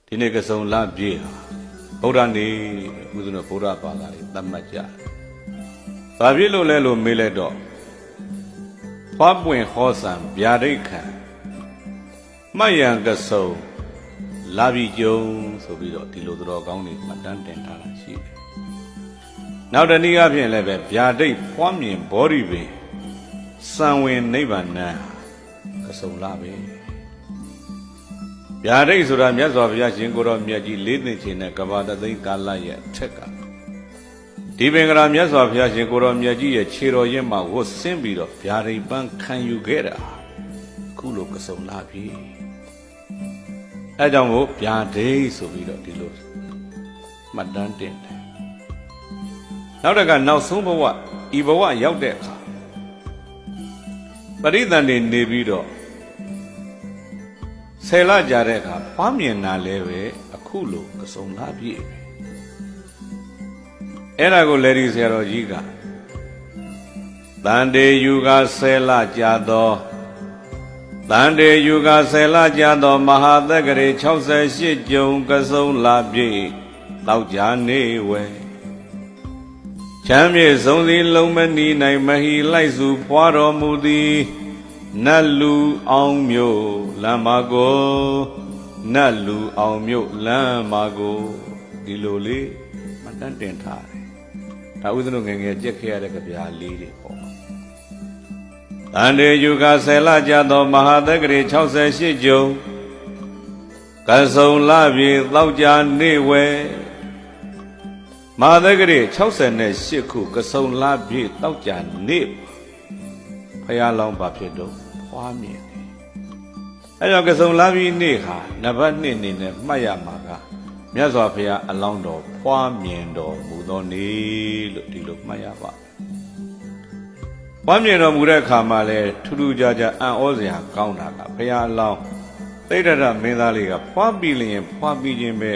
ဒီနေ့ကစုံလပြည့်ဟာဗုဒ္ဓနေ့ဦးဇင်းတို့ဗုဒ္ဓဘာသာတွေသတ်မှတ်ကြ။ဘာဖြစ်လို့လဲလို့မေးလိုက်တော့ဖွားပွင့်ဟောဆံဗျာဒိတ်ခံမှတ်ရန်ကစုံလာပြီကျုံဆိုပြီးတော့ဒီလိုတော်ကောင်းတွေမှတ်တမ်းတင်ထားတာရှိတယ်။နောက်တနည်းအားဖြင့်လည်းပဲဗျာဒိတ်ဖွားမြင်ဘောဓိပင်စံဝင်နိဗ္ဗာန်ကစုံလာပဲ။ဗျာဒိတ်ဆိုတာမြတ်စွာဘုရားရှင်ကိုတော်မြတ်ကြီးလေးသိင်ချင်းနဲ့ကဘာတသိန်းကာလရဲ့အထက်ကဒီပင်ကရာမြတ်စွာဘုရားရှင်ကိုတော်မြတ်ကြီးရဲ့ခြေတော်ရင်းမှာဝတ်ဆင်းပြီးတော့ဗျာဒိတ်ပန်းခံယူခဲ့တာခုလိုကစုံလာပြီအဲကြောင့်မို့ဗျာဒိတ်ဆိုပြီးတော့ဒီလိုမှတ်တမ်းတင်တယ်နောက်တကနောက်ဆုံးဘဝဤဘဝရောက်တဲ့အခါပရိသတ်တွေနေပြီးတော့ဆယ်လကြာတဲ့အခါဖွားမြင်တာလည်းပဲအခုလိုကစုံလာပြီအဲ့ဒါကိုလေဒီဆရာတော်ကြီးကတန်တေယူကဆယ်လကြာသောတန်တေယူကဆယ်လကြာသောမဟာသက္ကရေ68ကျုံကစုံလာပြီတောက်ကြနေဝဲချမ်းမြေဆုံးစီလုံးမနီနိုင်မဟီလိုက်စုဖွာတော်မူသည်နတ်လူအောင်မြို့လမ်းမကိုနတ်လူအောင်မြို့လမ်းမကိုဒီလိုလေးမှတ်တမ်းတင်ထားတယ်။ဒါဥစ္စနုငယ်ငယ်ကြက်ခဲ့ရတဲ့ကြပြားလေးတွေပေါ့။တန်တေယူကဆယ်လကြာသောမဟာသက္ကရေ68ကျုံကစုံလပြေတောက်ကြနေဝဲမဟာသက္ကရေ68ခုကစုံလပြေတောက်ကြနေဖယားလောင်းပါဖြစ်တော့ဖွားမြင်တယ်။အဲကြောင့်ကစုံလာပြီးနေ့ဟာနံပါတ်2အနေနဲ့မှတ်ရမှာကမြတ်စွာဘုရားအလောင်းတော်ဖွားမြင်တော်မူသောနေ့လို့ဒီလိုမှတ်ရပါဖွားမြင်တော်မူတဲ့အခါမှာလဲထူးထူးခြားခြားအံ့ဩစရာကောင်းတာကဘုရားအလောင်းသိတ္တရမင်းသားလေးကဖွားပြီးလျင်ဖွားပြီးခြင်းပဲ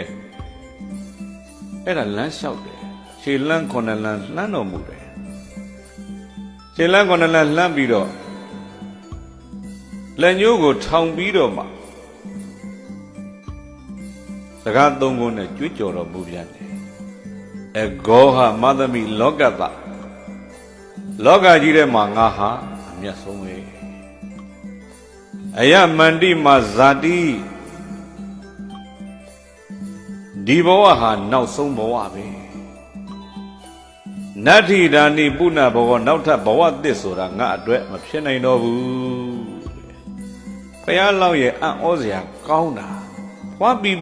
အဲ့ဒါလမ်းလျှောက်တယ်ခြေလမ်း9လမ်းလှမ်းတော်မူတယ်ခြေလမ်း9လမ်းလှမ်းပြီးတော့လက်ညှိုးကိုထောင်ပြီးတော့မှစကား3ခုနဲ့ကြွေးကြော်တော်မူပြန်တယ်အဂောဟမသမိလောကတလောကကြီးထဲမှာငါဟာအမျက်ဆုံးပဲအယမန္တိမဇာတိဒီဘဝဟာနောက်ဆုံးဘဝပဲနတ္ထိဒါနိပုဏ္ဏဘဝနောက်ထပ်ဘဝသစ်ဆိုတာငါအတွက်မဖြစ်နိုင်တော့ဘူးဘုရားလောက်ရဲ့အံ့ဩစရာကောင်းတာဖွားပြီး